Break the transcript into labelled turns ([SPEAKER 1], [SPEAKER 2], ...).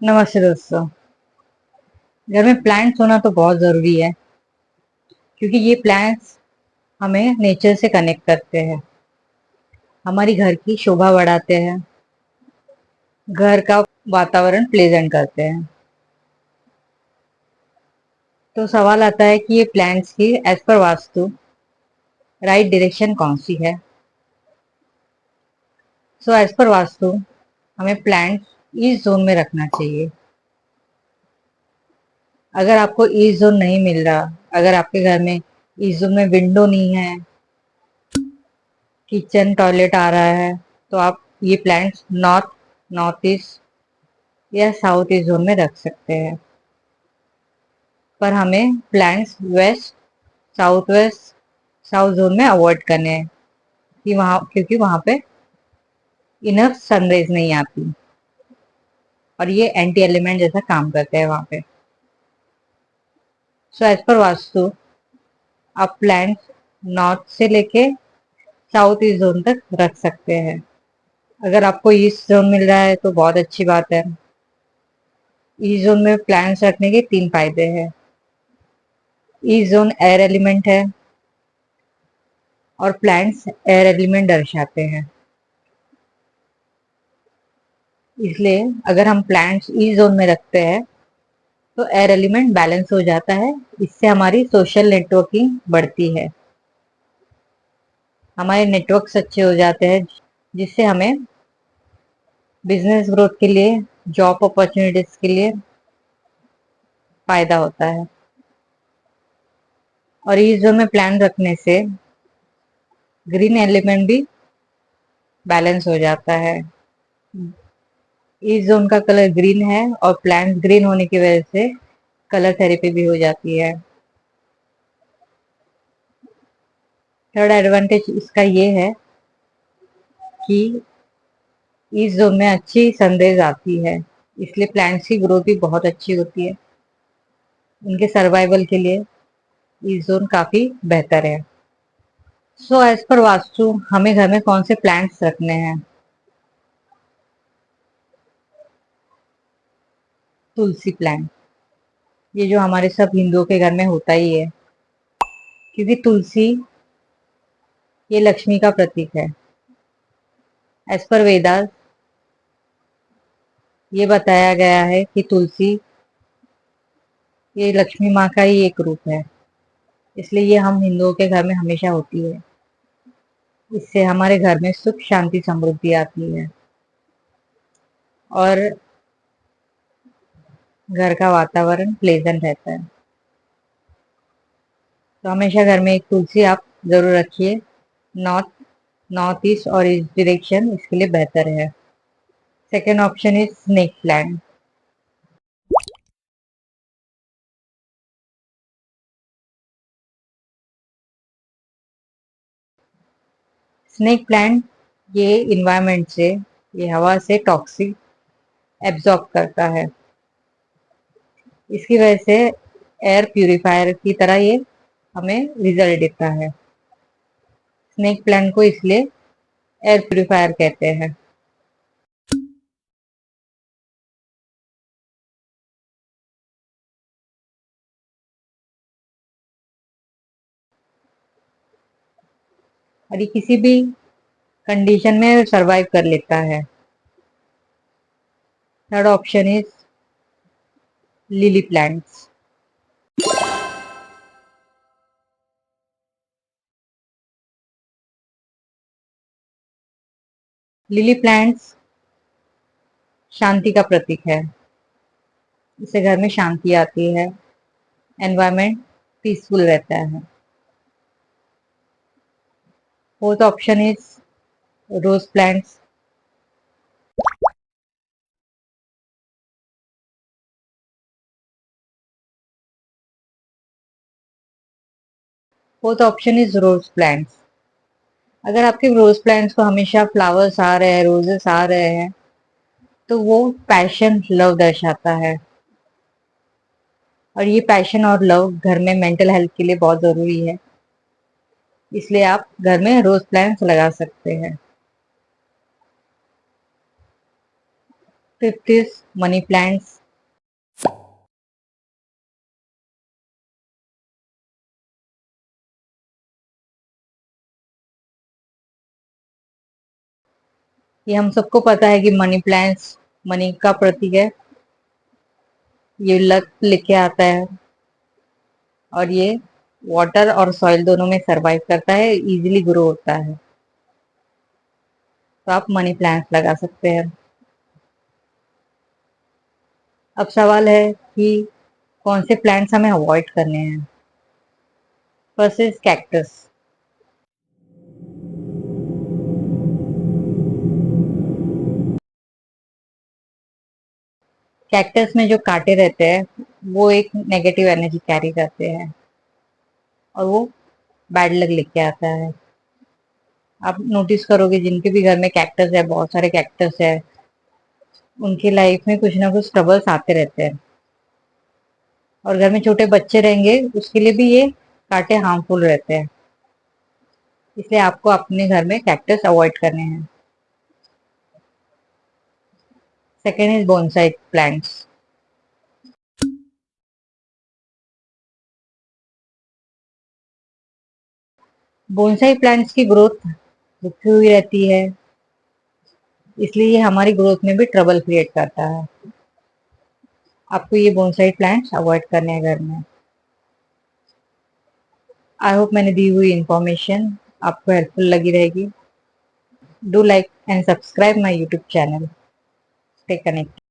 [SPEAKER 1] नमस्ते दोस्तों। घर में प्लांट्स होना तो बहुत ज़रूरी है क्योंकि ये प्लांट्स हमें नेचर से कनेक्ट करते हैं, हमारी घर की शोभा बढ़ाते हैं, घर का वातावरण प्लेजेंट करते हैं। तो सवाल आता है कि ये प्लांट्स की as per vastu right direction कौन सी है। सो एज पर वास्तु हमें प्लांट्स ईस्ट जोन में रखना चाहिए। अगर आपको ईस्ट जोन नहीं मिल रहा, अगर आपके घर में ईस्ट जोन में विंडो नहीं है, किचन टॉयलेट आ रहा है, तो आप ये प्लांट्स नॉर्थ, नॉर्थ ईस्ट या साउथ ईस्ट जोन में रख सकते हैं। पर हमें plants west, south west, south zone में अवॉइड करने हैं कि वहाँ, क्योंकि वहाँ पे इनफ सनराइज नहीं आती और ये एंटी एलिमेंट जैसा काम करते हैं वहाँ पे। सो एज पर वास्तु आप प्लांट्स नॉर्थ से लेके साउथ ईस्ट जोन तक रख सकते हैं। अगर आपको ईस्ट जोन मिल रहा है तो बहुत अच्छी बात है। ईस्ट जोन में प्लांट्स रखने के 3 फायदे हैं। ईस्ट जोन एयर एलिमेंट है और प्लांट्स एयर एलिमेंट दर्शाते हैं, इसलिए अगर हम प्लांट्स ईस्ट जोन में रखते हैं तो एयर एलिमेंट बैलेंस हो जाता है। इससे हमारी सोशल नेटवर्किंग बढ़ती है, हमारे नेटवर्क्स अच्छे हो जाते हैं, जिससे हमें बिजनेस ग्रोथ के लिए, जॉब अपॉर्चुनिटीज के लिए फायदा होता है। और ईस्ट जोन में प्लांट रखने से ग्रीन एलिमेंट भी बैलेंस हो जाता है। ईस्ट जोन का कलर ग्रीन है और प्लांट ग्रीन होने की वजह से कलर थेरेपी भी हो जाती है। थर्ड एडवांटेज इसका ये है कि इस जोन में अच्छी सनरेज आती है, इसलिए प्लांट्स की ग्रोथ भी बहुत अच्छी होती है। उनके सर्वाइवल के लिए इस जोन काफी बेहतर है। सो एज पर वास्तु हमें घर में कौन से प्लांट्स रखने हैं। तुलसी प्लांट, ये जो हमारे सब हिंदुओं के घर में होता ही है, क्योंकि तुलसी ये लक्ष्मी का प्रतीक है। एज पर वेदास ये बताया गया है कि तुलसी ये लक्ष्मी माँ का ही एक रूप है, इसलिए ये हम हिंदुओं के घर में हमेशा होती है। इससे हमारे घर में सुख शांति समृद्धि आती है और घर का वातावरण प्लेजेंट रहता है। तो हमेशा घर में एक तुलसी आप जरूर रखिए। नॉर्थ, नॉर्थ ईस्ट और ईस्ट डायरेक्शन इसके लिए बेहतर है। Second option is snake plant. Snake plant ये इन्वायरमेंट से, ये हवा से टॉक्सिक एब्जॉर्ब करता है, इसकी वजह से एयर प्यूरिफायर की तरह ये हमें रिजल्ट देता है। स्नेक प्लांट को इसलिए एयर प्यूरिफायर कहते हैं। और ये किसी भी कंडीशन में सरवाइव कर लेता है। Third option is lily plants. Lily plants शांति का प्रतीक है, इससे घर में शांति आती है, एनवायरमेंट पीसफुल रहता है। Fourth option is rose plants. Fourth option is rose plants. अगर आपके रोज प्लांट्स को हमेशा फ्लावर्स आ रहे हैं, रोजेस आ रहे हैं, तो वो पैशन, लव दर्शाता है। और ये पैशन और लव घर में मेंटल हेल्थ के लिए बहुत जरूरी है, इसलिए आप घर में रोज प्लांट्स लगा सकते हैं। Fifth is money plants. ये हम सबको पता है कि मनी प्लांट्स मनी का प्रतीक है। ये लक लेके आता है और ये वाटर और सॉइल दोनों में सरवाइव करता है, इजीली ग्रो होता है। तो आप मनी प्लांट्स लगा सकते हैं। अब सवाल है कि कौन से प्लांट्स हमें अवॉइड करने हैं। First is cactus. कैक्टस में जो कांटे रहते हैं वो एक नेगेटिव एनर्जी कैरी करते हैं और वो बैड लक लेके आता है। आप नोटिस करोगे जिनके भी घर में कैक्टस है, बहुत सारे कैक्टस है, उनकी लाइफ में कुछ ना कुछ ट्रबल्स आते रहते हैं। और घर में छोटे बच्चे रहेंगे उसके लिए भी ये कांटे हार्मफुल रहते हैं। इसलिए आपको अपने घर में कैक्टस अवॉइड करने हैं। Second is bonsai plants. Bonsai plants की ग्रोथ रुकी हुई रहती है, इसलिए ये हमारी ग्रोथ में भी ट्रबल क्रिएट करता है। आपको ये बोनसाई प्लांट्स अवॉइड करने हैं घर में। आई होप मैंने दी हुई इंफॉर्मेशन आपको हेल्पफुल लगी रहेगी। Do like and subscribe my YouTube channel. Stay connected.